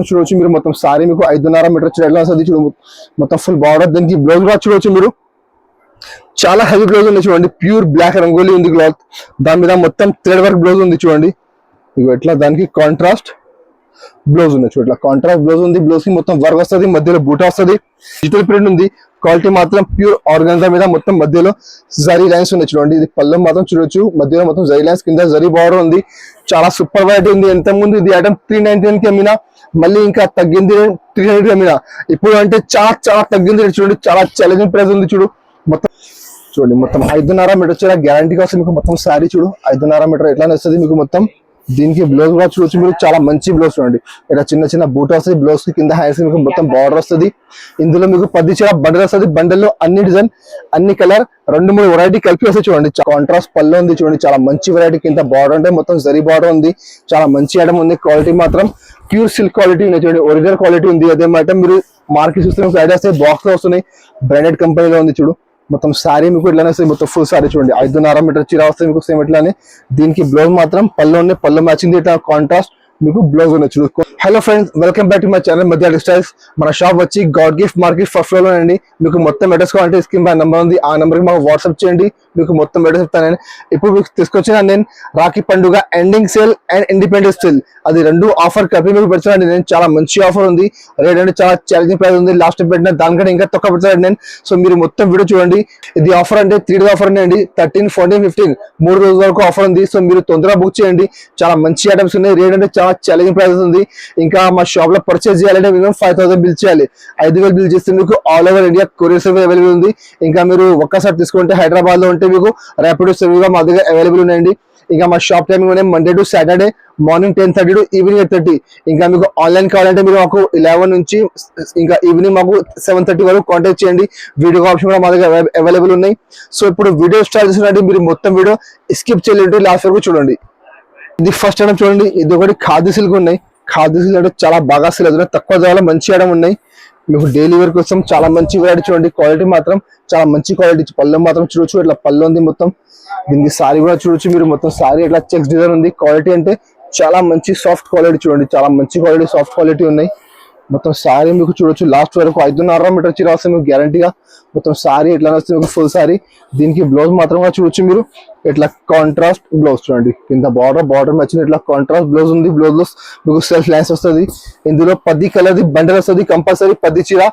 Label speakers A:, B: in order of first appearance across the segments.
A: చూడొచ్చు మీరు మొత్తం సారీ మీకు 5.5 మీటర్ చీర ఎట్లా వస్తుంది చూడు మొత్తం ఫుల్ బార్డర్ దీనికి బ్లౌజ్ కూడా చూడొచ్చు మీరు చాలా హెవీ బ్లౌజ్ ఉంది చూడండి ప్యూర్ బ్లాక్ రంగోలీ ఉంది క్లాత్ దాని మీద మొత్తం థ్రెడ్ వర్క్ బ్లౌజ్ ఉంది చూడండి ఇగో ఎట్లా దానికి కాంట్రాస్ట్ బ్లౌజ్ ఉంది చూడు ఇట్లా కాంట్రాస్ట్ బ్లౌజ్ ఉంది బ్లౌజ్ కి మొత్తం వర్క్ వస్తుంది మధ్యలో బూటా వస్తుంది డిజిటల్ ప్రింట్ ఉంది క్వాలిటీ మాత్రం ప్యూర్ ఆర్గాన్జా మీద మొత్తం మధ్యలో జరీ లైన్స్ ఉన్నాయి చూడండి ఇది పళ్ళెం మాత్రం చూడొచ్చు మధ్యలో మొత్తం జరీ లైన్స్ కింద జరీ బార్డర్ ఉంది చాలా సూపర్ వెరైటీ ఉంది ఎంత ముందు ఇది ఐటమ్ 399 కి అమ్మినా మళ్ళీ ఇంకా తగ్గింది 300 కి అమ్మినా ఇప్పుడు అంటే చాలా తగ్గింది చూడండి చాలా ఛాలెంజింగ్ ప్రైస్ ఉంది చూడు మొత్తం చూడండి మొత్తం 5.5 మీటర్ వచ్చేలా గ్యారంటీగా వస్తుంది మీకు మొత్తం శారీ చూడు 5.5 మీటర్ ఎట్లా వస్తుంది మీకు మొత్తం దీనికి బ్లౌజ్ కూడా చూడొచ్చు మీరు చాలా మంచి బ్లౌజ్ చూడండి ఇలా చిన్న చిన్న బూట్ వస్తుంది బ్లౌజ్ కి కింద హ్యాండ్స్ మీకు మొత్తం బార్డర్ వస్తుంది ఇందులో మీకు 10 చీర బండల్ వస్తుంది బండల్లో అన్ని డిజైన్ అన్ని కలర్ 2-3 వెరైటీ కలిపి వస్తాయి చూడండి కాంట్రాస్ట్ పళ్ళు ఉంది చూడండి చాలా మంచి వెరైటీ కింద బార్డర్ అంటే మొత్తం జరీ బార్డర్ ఉంది చాలా మంచి ఐటమ్ ఉంది క్వాలిటీ మాత్రం ప్యూర్ సిల్క్ క్వాలిటీ ఉంది చూడండి ఒరిజినల్ క్వాలిటీ ఉంది అదే ఐటమ్ మీరు మార్కెట్ చూస్తే ఐడియాస్ బాక్స్ లో వస్తున్నాయి బ్రాండెడ్ కంపెనీలో ఉంది చూడు మొత్తం సారీ మీకు ఇట్లానే వస్తుంది మొత్తం ఫుల్ సారీ చూడండి 5.5 మీటర్ చీర వస్తుంది మీకు సేమ్ ఇట్లానే దీనికి బ్లౌజ్ మాత్రం పళ్ళు మ్యాచింగ్ ఇట్లా కాంట్రాస్ట్ మీకు బ్లౌజ్ ఉండొచ్చు hello friends welcome back to my channel మధ్య టెక్స్టైల్స్ మన షాప్ వచ్చి God gift market first floor లో అండి మీకు మొత్తం అడ్రస్ కావాలంటే స్క్రీన్ పై నెంబర్ ఉంది ఆ నెంబర్ కి మాకు వాట్సాప్ చేయండి మీకు మొత్తం అడ్రస్ చెప్తాను ఇప్పుడు మీకు తీసుకొచ్చిన నేను రాఖీ పండుగ ending sale and independence sale అది రెండు ఆఫర్ కలిపి మీకు పెడతానండి నేను చాలా మంచి ఆఫర్ ఉంది రేట్ అంటే చాలా ఛాలెంజింగ్ ప్రైస్ ఉంది లాస్ట్ పెట్టిన దానికంటే ఇంకా తక్కువ పెడతాను నేను సో మీరు మొత్తం వీడియో చూడండి ఇది ఆఫర్ అంటే 3 డేస్ ఆఫర్ అండి 13, 14, 15 3 రోజుల వరకు ఆఫర్ ఉంది సో మీరు తొందరగా బుక్ చేయండి చాలా మంచి ఐటమ్స్ ఉన్నాయి రేట్ అంటే చాలా ఛాలెంజింగ్ ప్రైస్ ఉంది ఇంకా మా షాప్ లో పర్చేస్ చేయాలంటే మినిమం 5,000 బిల్ చేయాలి 5,000 బిల్ చేస్తే మీకు all over India courier service available ఉంది ఇంకా మీరు ఒక్కసారి తీసుకుంటే హైదరాబాద్ లో ఉంటే మీకు ర్యాపిడో సర్వీస్ గా మా దగ్గర అవైలబుల్ ఉన్నాయండి ఇంకా మా షాప్ టైమింగ్ ఉన్నాయి Monday to Saturday morning 10:30 to evening 8:30 ఇంకా మీకు ఆన్లైన్ కావాలంటే మీరు మాకు 11 నుంచి ఇంకా ఈవినింగ్ మాకు 7:30 వరకు కాంటాక్ట్ చేయండి వీడియో ఆప్షన్ కూడా మా దగ్గర అవైలబుల్ ఉన్నాయి సో ఇప్పుడు వీడియో స్టార్ట్ చేసినట్టు మీరు మొత్తం వీడియో స్కిప్ చేయలేదు లాస్ట్ వరకు చూడండి ఇది ఫస్ట్ ఐటమ్ చూడండి ఇది ఒకటి ఖాదీ సిల్క్ ఉన్నాయి ఖాదీ సిల్క్ అంటే చాలా బాగా సేల్ అవుతున్నాయి తక్కువ ధరలో మంచి ఐటమ్ ఉన్నాయి మీకు డైలీ వేర్ కోసం చాలా మంచి వెరైటీ చూడండి క్వాలిటీ మాత్రం చాలా మంచి క్వాలిటీ పళ్ళు మాత్రం చూడొచ్చు ఇట్లా పళ్ళు ఉంది మొత్తం దీనికి సారీ కూడా చూడొచ్చు మీరు మొత్తం సారీ ఇట్లా చెక్స్ డిజైన్ ఉంది క్వాలిటీ అంటే చాలా మంచి సాఫ్ట్ క్వాలిటీ చూడండి చాలా మంచి క్వాలిటీ సాఫ్ట్ క్వాలిటీ ఉన్నాయి మొత్తం సారీ మీకు చూడొచ్చు లాస్ట్ వరకు 5.5 మీటర్ చీర వస్తుంది మీకు గ్యారంటీగా మొత్తం సారీ ఎట్లా వస్తుంది మీకు ఫుల్ సారీ దీనికి బ్లౌజ్ మాత్రం చూడొచ్చు మీరు ఇట్లా కాంట్రాస్ట్ బ్లౌజ్ చూడండి కింద బార్డర్ మ్యాచింగ్ ఇట్లా కాంట్రాస్ట్ బ్లౌజ్ ఉంది బ్లౌజ్ లో మీకు సెల్ఫ్ లైన్స్ వస్తుంది ఇందులో 10 కలర్ బండల్ వస్తుంది కంపల్సరీ 10 చీర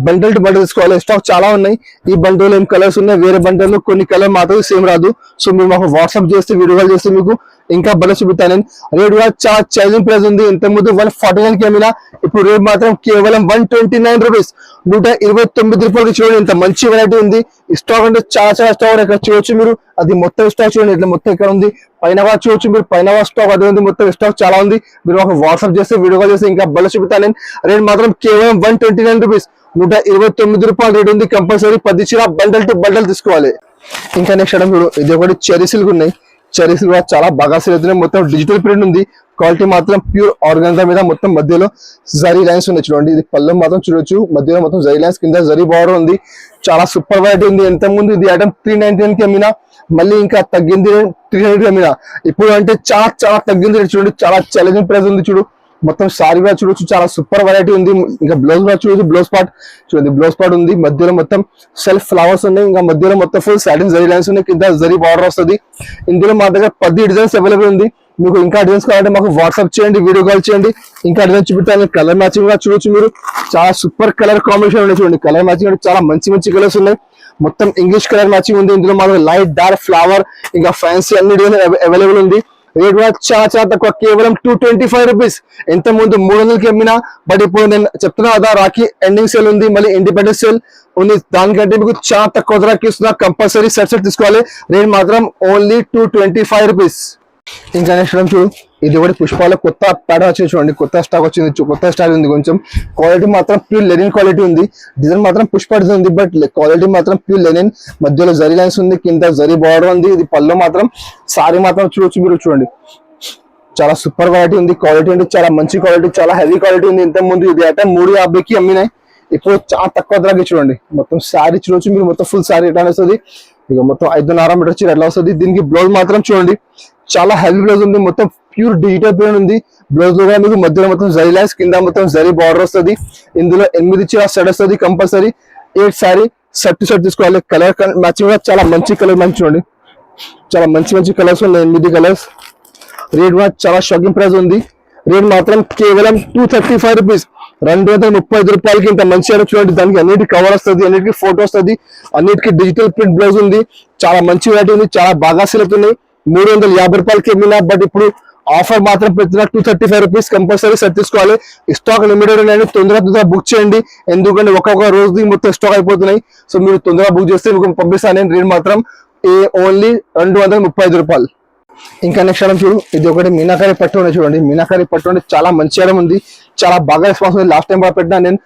A: బండల్ టు బండల్ తీసుకోవాలి స్టాక్ చాలా ఉన్నాయి ఈ బండల్ ఏం కలర్స్ ఉన్నాయి వేరే బండల్లో కొన్ని కలర్ మాత్రం సేమ్ రాదు సో మీరు మాకు వాట్సాప్ చేస్తే వీడియో కాల్ చేస్తే మీకు ఇంకా బలం చూపుతాను నేను రేట్ కూడా చాలా ఛాలెంజింగ్ ప్రైస్ ఉంది ఇంత ముందు 149 కి అమ్మినా ఇప్పుడు రేట్ మాత్రం కేవలం 129 రూపీస్ 129 రూపాయలకి చూడండి ఇంత మంచి వెరైటీ ఉంది స్టాక్ అంటే చాలా స్టాక్ ఇక్కడ చూడొచ్చు మీరు అది మొత్తం స్టాక్ చూడండి ఇట్లా మొత్తం ఇక్కడ ఉంది పైన చూడొచ్చు మీరు పైన స్టాక్ అదే ఉంది మొత్తం స్టాక్ చాలా ఉంది మీరు మాకు వాట్సాప్ చేస్తే వీడియో కాల్ చేస్తే ఇంకా బలం చూపుతాను నేను రేట్ మాత్రం కేవలం 129 రూపీస్ 129 రూపాయల రేట్ ఉంది కంపల్సరీ 10 చీర బండల్ టు బండల్ తీసుకోవాలి ఇంకా నెక్స్ట్ ఐటమ్ చూడు ఇది ఒకటి చెరీ సిల్క్ ఉన్నాయి చెరీస్ కూడా చాలా బాగా సేల్ అవుతున్నాయి మొత్తం డిజిటల్ ప్రింట్ ఉంది క్వాలిటీ మాత్రం ప్యూర్ ఆర్గాన్జా మీద మొత్తం మధ్యలో జరీ లైన్స్ ఉన్నాయి చూడండి ఇది పళ్ళు మాత్రం చూడొచ్చు మధ్యలో మొత్తం జరీ లైన్స్ కింద జరీ బార్డర్ ఉంది చాలా సూపర్ వెరైటీ ఉంది ఎంత ముందు ఇది ఐటమ్ 399 కి అమ్మినా మళ్ళీ ఇంకా తగ్గింది 300 కి అమ్మినా ఇప్పుడు అంటే చాలా తగ్గింది చూడండి చాలా ఛాలెంజింగ్ ప్రైస్ ఉంది చూడు మొత్తం సారీ కూడా చూడొచ్చు చాలా సూపర్ వెరైటీ ఉంది ఇంకా బ్లౌజ్ కూడా చూడొచ్చు బ్లౌజ్ పార్ట్ చూడండి బ్లౌజ్ పార్ట్ ఉంది మధ్యలో మొత్తం సెల్ఫ్ ఫ్లవర్స్ ఉన్నాయి ఇంకా మధ్యలో మొత్తం ఫుల్ సాటిన్ జరీ లైన్స్ ఉన్నాయి కింద జరీ బార్డర్ వస్తుంది ఇందులో మా దగ్గర 10 డిజైన్స్ అవైలబుల్ ఉంది మీకు ఇంకా డిజైన్స్ కావాలంటే మాకు వాట్సాప్ చేయండి వీడియో కాల్ చేయండి ఇంకా డిజైన్ చూపిస్తాను కలర్ మ్యాచింగ్ కూడా చూడొచ్చు మీరు చాలా సూపర్ కలర్ కాంబినేషన్ ఉన్నాయి చూడండి కలర్ మ్యాచింగ్ అంటే చాలా మంచి కలర్స్ ఉన్నాయి మొత్తం ఇంగ్లీష్ కలర్ మ్యాచింగ్ ఉంది ఇందులో మా దగ్గర లైట్ డార్క్ ఫ్లవర్ ఇంకా ఫ్యాన్సీ అన్ని డిజైన్ అవైలబుల్ ఉంది రేట్ కూడా చాలా తక్కువ కేవలం 225 రూపీస్ ఎంత ముందు 300కి అమ్మినా బట్ ఇప్పుడు నేను చెప్తున్నా కదా రాఖీ ఎండింగ్ సేల్ ఉంది మళ్ళీ ఇండిపెండెన్స్ సేల్ ఉంది దానికంటే మీకు చాలా తక్కువ ధరకి ఇస్తున్నా కంపల్సరీ సెట్ తీసుకోవాలి రేట్ మాత్రం ఓన్లీ 225 రూపీస్ ఇంకా నెక్స్ట్ చూడు ఇది ఒకటి పుష్పాల కొత్త ప్యాటర్న్ వచ్చి చూడండి కొత్త స్టాక్ వచ్చింది కొత్త స్టైల్ ఉంది కొంచెం క్వాలిటీ మాత్రం ప్యూర్ లెనిన్ క్వాలిటీ ఉంది డిజైన్ మాత్రం పుష్ప డిజైన్ ఉంది బట్ క్వాలిటీ మాత్రం ప్యూర్ లెనిన్ మధ్యలో జరీ లైన్స్ ఉంది కింద జరీ బార్డర్ ఉంది ఇది పళ్ళు మాత్రం సారీ మాత్రం చూడొచ్చు మీరు చూడండి చాలా సూపర్ క్వాలిటీ ఉంది క్వాలిటీ అంటే చాలా మంచి క్వాలిటీ చాలా హెవీ క్వాలిటీ ఉంది ఇంత ముందు ఇది అయితే 350కి అమ్మినాయి ఇప్పుడు చాలా తక్కువ ధరకి చూడండి మొత్తం సారీ చూడొచ్చు మీరు మొత్తం ఫుల్ సారీ ఎట్లా వస్తుంది ఇక మొత్తం 5.5 మీటర్ చీర ఎట్లా వస్తుంది దీనికి బ్లౌజ్ మాత్రం చూడండి చాలా హెవీ బ్లౌజ్ ఉంది మొత్తం ప్యూర్ డిజిటల్ ప్రింట్ ఉంది. బ్లౌజ్ లో కూడా మీకు మధ్యలో మొత్తం జరీ లైన్స్, కింద మొత్తం జరీ బార్డర్ వస్తుంది. ఇందులో 8 చీర సెట్ వస్తుంది compulsory. 8 sorry set to set తీసుకోవాలి. కలర్ మ్యాచింగ్ కూడా చాలా మంచి కలర్ మ్యాచ్ చూడండి, చాలా మంచి కలర్స్ ఉన్నాయి. 8 కలర్స్. రేట్ కూడా చాలా షాకింగ్ ప్రైస్ ఉంది. రేట్ మాత్రం కేవలం 235 రూపీస్, 235 రూపాయలకి ఇంత మంచిగా చూడండి. దానికి అన్నిటికీ కవర్ వస్తుంది, అన్నిటికీ ఫోటో వస్తుంది, అన్నిటికీ డిజిటల్ ప్రింట్ బ్లౌజ్ ఉంది. చాలా మంచి వెరైటీ ఉంది, చాలా బాగా సేల్ అవుతున్నాయి. 350 రూపాయలకి ఏమినా, బట్ ఇప్పుడు ఆఫర్ మాత్రం పెట్టిన 235 రూపీస్. కంపల్సరీ సెట్ తీసుకోవాలి. స్టాక్ లిమిటెడ్ ఉన్నాయండి, తొందరగా బుక్ చేయండి. ఎందుకంటే ఒక్కొక్క రోజు మొత్తం స్టాక్ అయిపోతున్నాయి. సో మీరు తొందరగా బుక్ చేస్తే మీకు పంపిస్తాను. రేట్ మాత్రం ఓన్లీ 235 రూపాయలు. ఇంకా నెక్స్ట్ ఐటమ్ చూడు, ఇది ఒకటి మీనాకారి పట్టు ఉన్నాయి చూడండి. మీనాకారి పట్టు అంటే చాలా మంచి ఐటమ్ ఉంది, చాలా బాగా రెస్పాన్స్ ఉంది. లాస్ట్ టైం బాగా పెట్టినా నేను,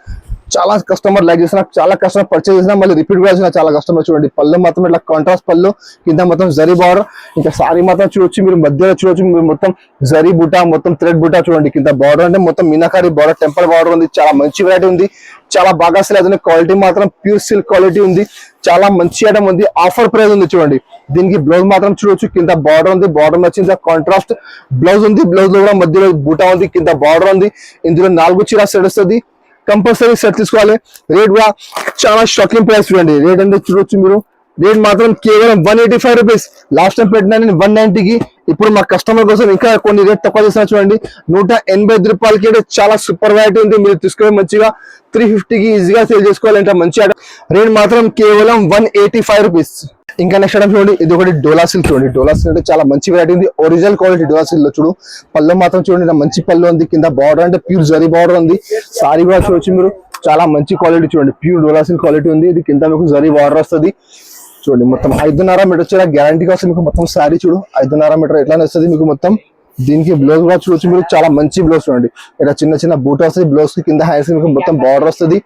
A: చాలా కస్టమర్ లైక్ చేసిన, చాలా కస్టమర్ పర్చేజ్ చేసిన, మళ్ళీ రిపీట్ కూడా చేసిన చాలా కస్టమర్. చూడండి పళ్ళు మాత్రం ఇట్లా కాంట్రాస్ట్ పళ్ళు, కింద మొత్తం జరీ బార్డర్. ఇంకా సారీ మాత్రం చూడొచ్చు మీరు, మధ్యలో చూడొచ్చు మీరు మొత్తం జరీ బుటా, మొత్తం థ్రెడ్ బుటా చూడండి. కింద బార్డర్ అంటే మొత్తం మీనాకారి బార్డర్, టెంపుల్ బార్డర్ ఉంది. చాలా మంచి వెరైటీ ఉంది, చాలా బాగా సేల్ అవుతుంది. క్వాలిటీ మాత్రం ప్యూర్ సిల్క్ క్వాలిటీ ఉంది, చాలా మంచి ఐటమ్ ఉంది. ఆఫర్ ప్రైస్ ఉంది చూడండి. దీనికి బ్లౌజ్ మాత్రం చూడొచ్చు, కింద బార్డర్ ఉంది, బార్డర్ వచ్చింది కాంట్రాస్ట్ బ్లౌజ్ ఉంది. బ్లౌజ్ లో కూడా మధ్యలో బూటా ఉంది, కింద బార్డర్ ఉంది. ఇందులో 4 చీర సెట్ వస్తుంది. కంపల్సరీ సెట్ తీసుకోవాలి. రేట్ కూడా చాలా షాకింగ్ ప్రైస్ చూడండి. రేట్ అంటే చూడొచ్చు మీరు, రేట్ మాత్రం కేవలం 185 రూపీస్. లాస్ట్ టైం పెట్టినా నేను 190కి. ఇప్పుడు మా కస్టమర్ కోసం ఇంకా కొన్ని రేట్ తక్కువ చేసిన చూడండి. 185 రూపాయలకి అంటే చాలా సూపర్ వెరైటీ ఉంది. మీరు తీసుకుని మంచిగా 350కి ఈజీగా సేల్ చేసుకోవాలంటే మంచి రేట్ మాత్రం కేవలం 185 రూపీస్. ఇంకా నెక్స్ట్ ఐటమ్ చూడండి, ఇది ఒకటి డోలా సిల్క్ చూడండి. డోలా సిల్క్ అంటే చాలా మంచి వెరైటీ ఉంది, ఒరిజినల్ క్వాలిటీ డోలా సిల్క్ లో చూడు. పళ్ళు మాత్రం చూడండి, మంచి పళ్ళు ఉంది. కింద బార్డర్ అంటే ప్యూర్ జరీ బార్డర్ ఉంది. సారీ కూడా చూడొచ్చు మీరు, చాలా మంచి క్వాలిటీ చూడండి. ప్యూర్ డోలా సిల్క్ క్వాలిటీ ఉంది. ఇది కింద మీకు జరీ బార్డర్ వస్తుంది చూడండి. మొత్తం 5.5 మీటర్ వచ్చేలా గ్యారంటీగా వస్తుంది మీకు. మొత్తం సారీ చూడు 5.5 మీటర్ ఎట్లానే వస్తుంది మీకు మొత్తం. దీనికి బ్లౌజ్ కూడా చూడొచ్చు మీరు, చాలా మంచి బ్లౌజ్ చూడండి. ఇక్కడ చిన్న బూట్ వస్తుంది. బ్లౌజ్ కి కింద హ్యాండ్స్ మీకు మొత్తం బార్డర్ వస్తుంది.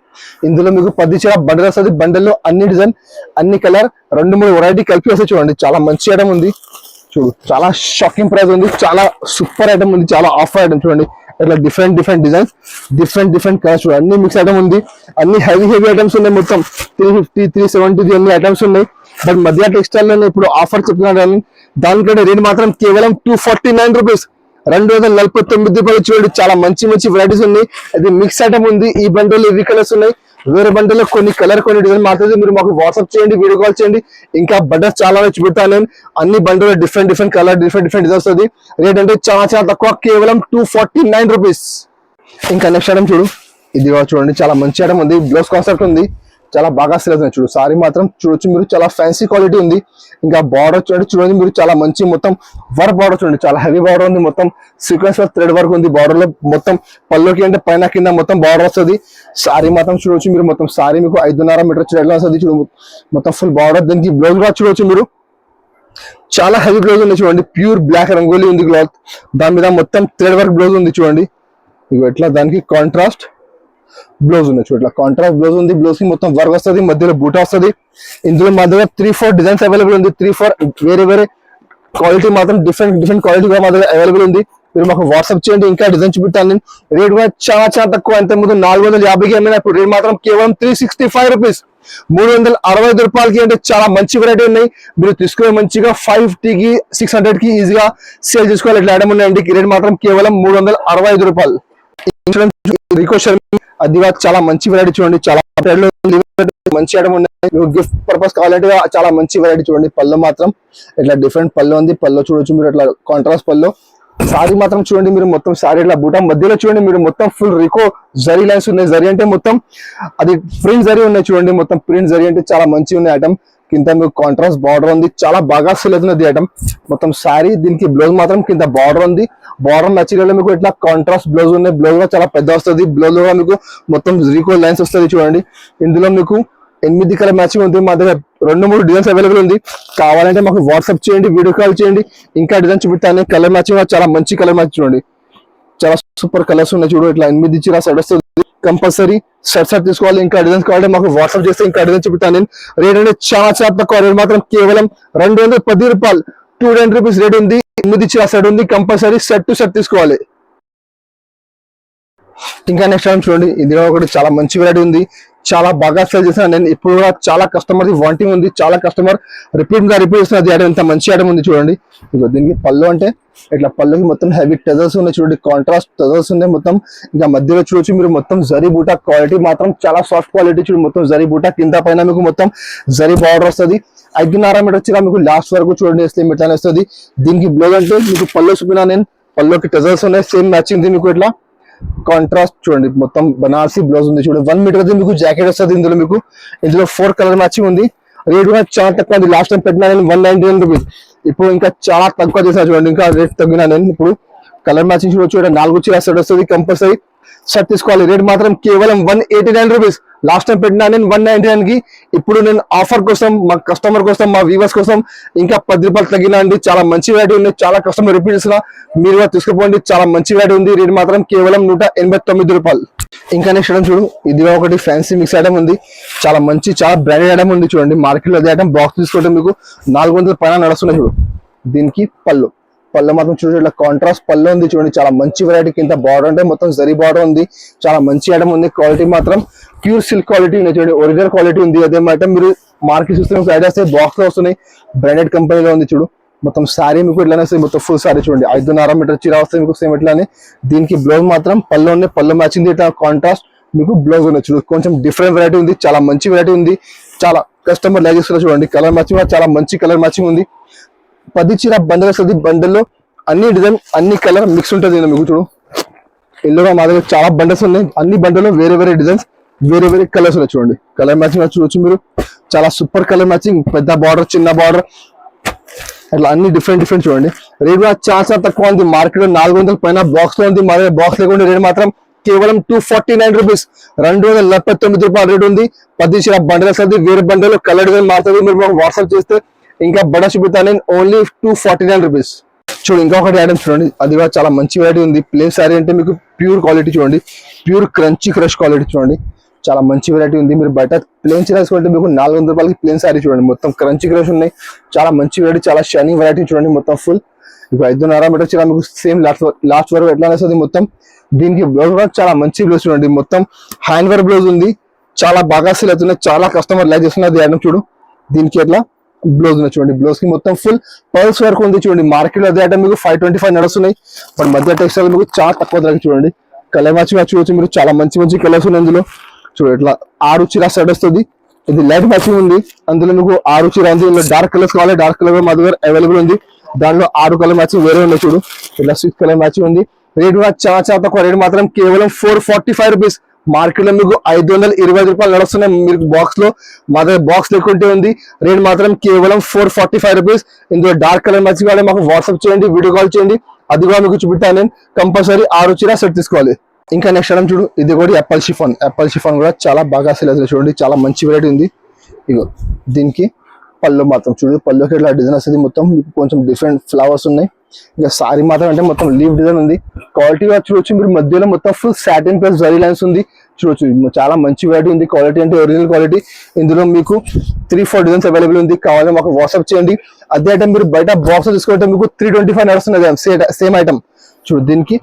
A: ఇందులో మీకు 10 చీర బండల్ వస్తుంది. బండల్లో అన్ని డిజైన్, అన్ని కలర్, 2-3 వెరైటీ కలిపి వస్తాయి చూడండి. చాలా మంచి ఐటమ్ ఉంది చూడు, చాలా షాకింగ్ ప్రైస్ ఉంది, చాలా సూపర్ ఐటమ్ ఉంది, చాలా ఆఫర్ ఐటమ్ చూడండి. ఇట్లా డిఫరెంట్ డిజైన్స్, డిఫరెంట్ కలర్స్ చూడండి. అన్ని మిక్స్ ఐటమ్ ఉంది, అన్ని హెవీ ఐటమ్స్ ఉన్నాయి. మొత్తం 350, 370 అన్ని ఐటమ్స్ ఉన్నాయి. బట్ మధ్య టెక్స్టైల్ లో ఇప్పుడు ఆఫర్ చెప్తున్నాను. దానికంటే రేట్ మాత్రం కేవలం 249 రూపీస్, 249 రూపాయలు చూడండి. చాలా మంచి వెరైటీస్ ఉన్నాయి. అది మిక్స్ ఐటమ్ ఉంది. ఈ బండిలో ఇవి కలర్స్ ఉన్నాయి, వేరే బండిలో కొన్ని కలర్ కొన్ని డిజైన్ మాత్రమే. మీరు మాకు వాట్సాప్ చేయండి, వీడియో కాల్ చేయండి. ఇంకా బండల్స్ చాలా చూపెడతాను నేను. అన్ని బండిలో డిఫరెంట్ కలర్, డిఫరెంట్ డిజైన్ వస్తుంది. రేట్ అంటే చాలా తక్కువ, కేవలం 249 రూపీస్. ఇంకా నెక్స్ట్ ఐటమ్ చూడు, ఇది చూడండి, చాలా మంచి ఐటమ్ ఉంది. బ్లౌజ్ కాన్సెప్ట్ ఉంది, చాలా బాగా సేల్ అవుతుంది చూడు. సారీ మాత్రం చూడొచ్చు మీరు, చాలా ఫ్యాన్సీ క్వాలిటీ ఉంది. ఇంకా బార్డర్ చూడండి మీరు, చాలా మంచి మొత్తం వర్క్ బార్డర్ చూడండి, చాలా హెవీ బార్డర్ ఉంది. మొత్తం సీక్వెన్స్ లో థ్రెడ్ వర్క్ ఉంది బార్డర్ లో. మొత్తం పల్లోకి అంటే పైన కింద మొత్తం బార్డర్ వస్తుంది. సారీ మాత్రం చూడొచ్చు మీరు, మొత్తం సారీ మీకు 5.5 మీటర్ ఎట్లా వస్తుంది చూడు. మొత్తం ఫుల్ బార్డర్. దీనికి బ్లౌజ్ కూడా చూడొచ్చు మీరు, చాలా హెవీ బ్లౌజ్ ఉంది చూడండి. ప్యూర్ బ్లాక్ రంగోలీ ఉంది క్లాత్, దాని మీద మొత్తం థ్రెడ్ వర్క్ బ్లౌజ్ ఉంది చూడండి. ఇగో ఇట్లా దానికి కాంట్రాస్ట్ బ్లౌజ్ ఉంది చూడ. కాంట్రాస్ట్ బ్లౌజ్ ఉంది. బ్లౌజ్ కి మొత్తం వర్క్ వస్తుంది, మధ్యలో బూటా వస్తుంది. ఇందులో మా దగ్గర 3-4 డిజైన్స్ అవైలబుల్ ఉంది. 3-4 వేరే క్వాలిటీ మాత్రం డిఫరెంట్ క్వాలిటీ మా దగ్గర అవైలబుల్ ఉంది. మీరు మాకు వాట్సాప్ చేయండి, ఇంకా డిజైన్ చూపిస్తాను నేను. రేట్ కూడా చాలా తక్కువ. అంత ముందు 450కి అమ్మినా, ఇప్పుడు రేట్ మాత్రం కేవలం 365 రూపీస్, 365 రూపాయలకి. అంటే చాలా మంచి వెరైటీ ఉన్నాయి. మీరు తీసుకునే మంచిగా 550కి 600కి ఈజీగా సేల్ చేసుకోవాలి. ఇట్లా ఐటమ్ ఉన్నాయండి. రేట్ మాత్రం కేవలం 365 రూపాయలు. రికో శర్మ, అది చాలా మంచి వెరైటీ చూడండి. చాలా మంచి ఐటమ్ ఉన్నాయి. గిఫ్ట్ పర్పస్ కావాలంటే చాలా మంచి వెరైటీ చూడండి. పళ్ళు మాత్రం ఇట్లా డిఫరెంట్ పళ్ళు ఉంది. పళ్ళు చూడొచ్చు మీరు, ఇట్లా కాంట్రాస్ట్ పళ్ళు. సారీ మాత్రం చూడండి మీరు, మొత్తం సారీ ఇట్లా బూటా మధ్యలో చూడండి మీరు, మొత్తం ఫుల్ రికో జరీ లైన్స్ ఉన్నాయి. జరీ అంటే మొత్తం అది ప్రింట్ జరీ ఉన్నాయి చూడండి. మొత్తం ప్రింట్ జరీ అంటే చాలా మంచి ఉన్నాయి ఐటమ్. కింద మీకు కాంట్రాస్ట్ బార్డర్ ఉంది, చాలా బాగా సేల్ అవుతుంది ఐటమ్. మొత్తం సారీ, దీనికి బ్లౌజ్ మాత్రం కింద బార్డర్ ఉంది. బార్డర్ నచ్చిలో మీకు ఇట్లా కాంట్రాస్ట్ బ్లౌజ్ ఉన్నాయి. బ్లౌజ్ కూడా చాలా పెద్ద వస్తుంది. బ్లౌజ్ లో మీకు మొత్తం రీకో లైన్స్ వస్తుంది చూడండి. ఇందులో మీకు 8 కలర్ మ్యాచింగ్ ఉంది. మా దగ్గర 2-3 డిజైన్స్ అవైలబుల్ ఉంది. కావాలంటే మాకు వాట్సాప్ చేయండి, వీడియో కాల్ చేయండి. ఇంకా డిజైన్ చూపిస్తాను. కలర్ మ్యాచింగ్ చాలా మంచి కలర్ మ్యాచింగ్ చూడండి, చాలా సూపర్ కలర్స్ ఉన్నాయి చూడు. ఇట్లా 8 చీర సెట్ వస్తుంది. కంపల్సరీ సెట్ తీసుకోవాలి. ఇంకా డిజైన్స్ కావాలంటే మాకు వాట్సాప్ చేస్తే ఇంకా డిజైన్ చూపిస్తాను నేను. రేట్ అంటే చాలా తక్కువ. రేట్ మాత్రం కేవలం 210 రూపాయలు, 210 రూపీస్ రేట్ ఉంది. 8 చీర సెట్ ఉంది. కంపల్సరీ సెట్ టు సెట్ తీసుకోవాలి. ఇంకా నెక్స్ట్ టైం చూడండి, ఇది ఒకటి చాలా మంచి వెరైటీ ఉంది. చాలా బాగా సేల్ చేశాను నేను. ఇప్పుడు కూడా చాలా కస్టమర్ వాంటింగ్ ఉంది, చాలా కస్టమర్ రిపీట్ చేస్తున్నది. ఐటమ్ ఎంత మంచి ఐటమ్ ఉంది చూడండి. ఇగో దీనికి పళ్ళు అంటే ఇట్లా పళ్ళుకి మొత్తం హెవీ టెజర్స్ ఉన్నాయి చూడండి, కాంట్రాస్ట్ టెజర్స్ ఉన్నాయి మొత్తం. ఇంకా మధ్యలో చూడొచ్చు మీరు మొత్తం జరీ బూటా క్వాలిటీ మాత్రం చాలా సాఫ్ట్ క్వాలిటీ చూడండి. మొత్తం జరీ బూటా కింద పైన మీకు మొత్తం జరీ బార్డర్ వస్తుంది. 5.5 మీటర్ వచ్చినా మీకు లాస్ట్ వరకు చూడండి స్లీమ్ ఇట్లానే వస్తుంది. దీనికి బ్లౌజ్ అంటే మీకు పళ్ళు చూపినా నేను, పళ్ళుకి టెజర్స్ ఉన్నాయి సేమ్ మ్యాచింగ్. మీకు ఇట్లా కాంట్రాస్ట్ చూడండి మొత్తం బనారసి బ్లౌజ్ ఉంది చూడండి. 1 మీటర్ అయితే మీకు జాకెట్ వస్తుంది. ఇందులో 4 కలర్ మ్యాచింగ్ ఉంది. రేట్ కూడా చాలా తక్కువ ఉంది. లాస్ట్ టైం పెట్టినా నేను 199 రూపీస్, ఇప్పుడు ఇంకా చాలా తక్కువ చేసిన చూడండి. ఇంకా రేట్ తగ్గినా నేను. ఇప్పుడు కలర్ మ్యాచింగ్ చూడొచ్చు, 4 చీర సెట్ వస్తుంది. కంపల్సరీ షర్ట్ తీసుకోవాలి. రేట్ మాత్రం కేవలం 189 రూపీస్. లాస్ట్ టైం పెట్టినా నేను 199 కి. ఇప్పుడు నేను ఆఫర్ కోసం, మా కస్టమర్ కోసం, మా వ్యూవర్స్ కోసం ఇంకా 10 రూపాయలు తగ్గినా అండి. చాలా మంచి వెరైటీ ఉంది, చాలా కస్టమర్ రిపీట్ చేసిన, మీరు కూడా తీసుకుపోండి. చాలా మంచి వెరైటీ ఉంది. రేట్ మాత్రం కేవలం 189 రూపాయలు. ఇంకా నెక్స్ట్ ఐటమ్ చూడు, ఇది ఒకటి ఫ్యాన్సీ మిక్స్ ఐటమ్ ఉంది. చాలా మంచి, చాలా బ్రాండెడ్ ఐటమ్ ఉంది చూడండి. మార్కెట్ లో అదే ఐటమ్ బాక్స్ తీసుకుంటే మీకు 400 పైన నడుస్తున్నాయి చూడు. దీనికి పళ్ళు మాత్రం చూడండి ఇట్లా కాంట్రాస్ట్ పళ్ళు ఉంది చూడండి. చాలా మంచి వెరైటీ. కింద బార్డర్ అంటే మొత్తం జరీ బార్డర్ ఉంది. చాలా మంచి ఐటమ్ ఉంది. క్వాలిటీ మాత్రం ప్యూర్ సిల్క్ క్వాలిటీ ఉంది చూడండి. ఒరిజినల్ క్వాలిటీ ఉంది. అదే ఐటమ్ మీరు మార్కెట్ చూస్తే ఐడియాస్ బాక్స్ లో వస్తున్నాయి. బ్రాండెడ్ కంపెనీలో ఉంది చూడు. మొత్తం శారీ మీకు ఇట్లానే వస్తుంది. మొత్తం ఫుల్ శారీ చూడండి. 5.5 మీటర్ చీర వస్తుంది మీకు సేమ్ ఇట్లానే. దీనికి బ్లౌజ్ మాత్రం పళ్ళు ఉన్నాయి. పళ్ళు మ్యాచింగ్ ఇట్లా కాంట్రాస్ట్ మీకు బ్లౌజ్ ఉంది చూడు. కొంచెం డిఫరెంట్ వెరైటీ ఉంది. చాలా మంచి వెరైటీ ఉంది. చాలా కస్టమర్ లైక్ చేస్తున్నారు చూడండి. కలర్ మ్యాచింగ్ చాలా మంచి కలర్ మ్యాచింగ్ ఉంది. 10 చీర బండల్ వస్తుంది. బండల్లో అన్ని డిజైన్, అన్ని కలర్ మిక్స్ ఉంటుంది మీకు చూడు. ఎల్లోగా మా దగ్గర చాలా బండల్స్ ఉన్నాయి. అన్ని బండల్లో వేరే వేరే డిజైన్స్, వేరే వేరే కలర్స్ ఉన్నాయి చూడండి. కలర్ మ్యాచింగ్ చూడొచ్చు మీరు. చాలా సూపర్ కలర్ మ్యాచింగ్. పెద్ద బార్డర్, చిన్న బార్డర్, అట్లా అన్ని డిఫరెంట్ చూడండి. రేట్ కూడా చాలా తక్కువ ఉంది. మార్కెట్ లో 400 పైన బాక్స్ లో ఉంది. మరి బాక్స్ లేకుండా రేట్ మాత్రం కేవలం 249 రూపీస్, 279 రూపాయలు రేట్ ఉంది. 10 చీర బండల్ వస్తుంది. వేరే బండల్ కలర్ డిజైన్ మారుతుంది. మీరు మాకు వాట్సాప్ చేస్తే ఇంకా బడా చూపిస్తాను నేను. Only 249 rupees. చూడు ఇంకొకటి ఐటమ్ చూడండి. అది కూడా చాలా మంచి వెరైటీ ఉంది. ప్లేన్ శారీ అంటే మీకు ప్యూర్ క్వాలిటీ చూడండి. ప్యూర్ క్రంచీ క్రష్ క్వాలిటీ చూడండి. చాలా మంచి వెరైటీ ఉంది. మీరు బయట ప్లేన్ చీర తీసుకుంటే మీకు 400 రూపాయలకి ప్లేన్ శారీ చూడండి. మొత్తం క్రంచీ క్రష్ ఉన్నాయి. చాలా మంచి వెరైటీ, చాలా షైనింగ్ వెరైటీ చూడండి. మొత్తం ఫుల్ ఇప్పుడు 5.5 మీటర్ చీర మీకు సేమ్ లాస్ట్ వరకు ఎట్లా వస్తుంది మొత్తం. దీనికి బ్లౌజ్ కూడా చాలా మంచి బ్లౌజ్ చూడండి. మొత్తం హ్యాండ్ వర్క్ బ్లౌజ్ ఉంది. చాలా బాగా సేల్ అవుతున్నాయి. చాలా కస్టమర్ లైక్ చేస్తున్నారు ఐటమ్ చూడు. దీనికి ఎట్లా బ్లౌజ్ ఉన్నాయి చూడండి. బ్లౌజ్ కి మొత్తం ఫుల్ పర్ల్స్ వర్క్ ఉంది చూడండి. మార్కెట్ లో అదే ఐటమ్ మీకు 525 నడుస్తున్నాయి. బట్ మధ్య టెక్స్టైల్ మీకు చాలా తక్కువ ధరకి చూడండి. కలర్ మ్యాచింగ్ చూడొచ్చు మీరు. చాలా మంచి కలర్స్ ఉన్నాయి ఇందులో చూడండి. ఇట్లా 6 చీర సెట్ వస్తుంది. ఇది లైట్ మ్యాచింగ్ ఉంది. అందులో మీకు 6 చీర ఉంది. ఇందులో డార్క్ కలర్స్ కావాలి, డార్క్ కలర్ మా దగ్గర అవైలబుల్ ఉంది. దానిలో 6 కలర్ మ్యాచింగ్ వేరే ఉన్నాయి చూడు. ఇట్లా 6 కలర్ మ్యాచింగ్ ఉంది. రేట్ కూడా చాలా తక్కువ. రేట్ మాత్రం కేవలం 445 రూపీస్. మార్కెట్ లో మీకు 520 రూపాయలు నడుస్తున్నాయి. మీరు బాక్స్ లో, మా దగ్గర బాక్స్ లేకుంటే ఉంది. రేట్ మాత్రం కేవలం 445 రూపీస్. ఇందులో డార్క్ కలర్ మ్యాచింగ్ కావాలి మాకు వాట్సాప్ చేయండి, వీడియో కాల్ చేయండి. అది కూడా మీకు చూపిస్తాను నేను. కంపల్సరీ 6 చీర సెట్ తీసుకోవాలి. ఇంకా నెక్స్ట్ ఐటమ్ చూడు. ఇది కూడా యాపిల్ షిఫాన్ కూడా చాలా బాగా సేల్ అవుతుంది చూడండి. చాలా మంచి వెరైటీ ఉంది. ఇగో దీనికి పళ్ళు మాత్రం చూడు. పళ్ళుకి ఇట్లా డిజైన్ వస్తుంది. మొత్తం కొంచెం డిఫరెంట్ ఫ్లవర్స్ ఉన్నాయి. ఇక సారీ మాత్రం అంటే మొత్తం లీవ్ డిజైన్ ఉంది. క్వాలిటీ చూడొచ్చు మీరు. మధ్యలో మొత్తం full satin plus zari lines ఉంది చూడొచ్చు. చాలా మంచి వెరైటీ ఉంది. క్వాలిటీ అంటే ఒరిజినల్ క్వాలిటీ. ఇందులో మీకు 3-4 డిజైన్స్ అవైలబుల్ ఉంది. కావాలని మాకు వాట్సాప్ చేయండి. అదే ఐటమ్ మీరు బయట బాక్స్ తీసుకుంటే మీకు 325 నడుస్తున్నది సేమ్ ఐటమ్ చూడు. దీనికి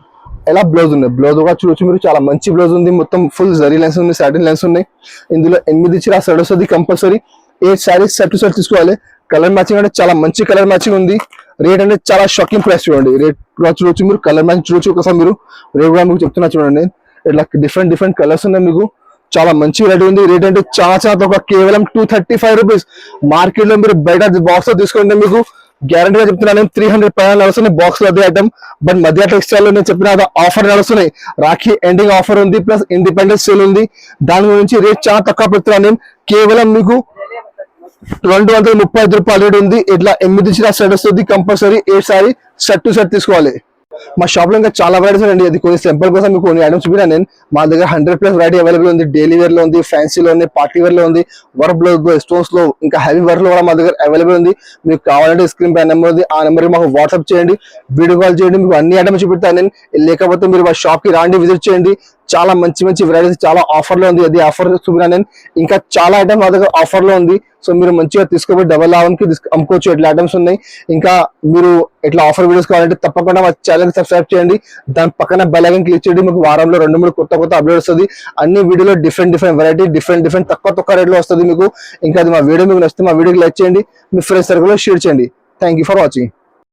A: ఎలా బ్లౌజ్ ఉన్నాయి. బ్లౌజ్ కూడా చూడొచ్చు మీరు. చాలా మంచి బ్లౌజ్ ఉంది. మొత్తం ఫుల్ జరీ లైన్స్ ఉన్నాయి, సాటిన్ లైన్స్ ఉన్నాయి. ఇందులో 8 చీర సెట్ వస్తుంది. కంపల్సరీ 8 శారీస్ సెట్ తీసుకోవాలి. కలర్ మ్యాచింగ్ అంటే చాలా మంచి కలర్ మ్యాచింగ్ ఉంది. రేట్ అంటే చాలా షాకింగ్ ప్రైస్ చూడండి. రేట్ కూడా చూడొచ్చు మీరు. కలర్ మ్యాచింగ్ చూడొచ్చు ఒకసారి మీరు. రేట్ కూడా మీకు చెప్తున్నా చూడండి. ఇట్లా డిఫరెంట్ కలర్స్ ఉన్నాయి మీకు. చాలా మంచి వెరైటీ ఉంది. రేట్ అంటే చాలా తక్కువ. కేవలం 235 రూపీస్. మార్కెట్ లో మీరు బయట బాక్స్ లో తీసుకుంటే మీకు గ్యారంటీగా చెప్తున్నా నేను 300 పైన నడుస్తున్నాయి బాక్స్ లో అదే ఐటమ్. బట్ మధ్య టెక్స్టైల్ లో నేను చెప్పిన ఆఫర్ నడుస్తున్నాయి. రాఖీ ఎండింగ్ ఆఫర్ ఉంది, ప్లస్ ఇండిపెండెన్స్ సేల్ ఉంది. దాని గురించి రేట్ చాలా తక్కువ పెడుతున్నాను నేను. కేవలం మీకు 235 రూపాయలు రేట్ ఉంది. ఇట్లా 8 చీర సెట్ వస్తుంది. కంపల్సరీ 8 సారీ సెట్ తీసుకోవాలి. మా షాప్ లో ఇంకా చాలా వెరైటీస్ అండి. అది కొన్ని సింపుల్ కోసం మీకు కొన్ని ఐటమ్స్ చూపినా నేను. మా దగ్గర 100+ వెరైటీ అవైలబుల్ ఉంది. డైలీ వేర్ లో ఉంది, ఫ్యాన్సీలో ఉంది, పార్టీ వేర్ లో ఉంది, వర్క్ బ్లౌజ్ స్టోన్స్ లో, ఇంకా హెవీ వర్క్ లో కూడా మా దగ్గర అవైలబుల్ ఉంది. మీకు కావాలంటే స్క్రీన్ పై నెంబర్ ఉంది. ఆ నెంబర్ మాకు వాట్సాప్ చేయండి, వీడియో కాల్ చేయండి. మీకు అన్ని ఐటమ్స్ చూపిస్తాను నేను. లేకపోతే మీరు మా షాప్ కి రాండి, విజిట్ చేయండి. చాలా మంచి మంచి వెరైటీస్ చాలా ఆఫర్ లో ఉంది. అది ఆఫర్ చూపినా నేను, ఇంకా చాలా ఐటమ్ మా దగ్గర ఆఫర్ లో ఉంది. సో మీరు మంచిగా తీసుకోబోయి డబల్ లాభంకి అమ్ముకోవచ్చు. ఇట్లా ఐటమ్స్ ఉన్నాయి. ఇంకా మీరు ఇట్లా ఆఫర్ వీడియోస్ కావాలంటే తప్పకుండా మా ఛానల్ సబ్స్క్రైబ్ చేయండి. దాని పక్కన బెల్ ఐకాన్ క్లిక్ చేయండి. మీకు వారంలో 2-3 కొత్త అప్డేట్ వస్తుంది. అన్ని వీడియోలో డిఫరెంట్ వెరైటీ డిఫరెంట్ తక్కువ రేట్లో వస్తుంది మీకు. ఇంకా అది మా వీడియో మీకు నచ్చితే మా వీడియోకి లైక్ చేయండి, మీ ఫ్రెండ్స్ సర్కిల్లో షేర్ చేయండి. Thank you for watching.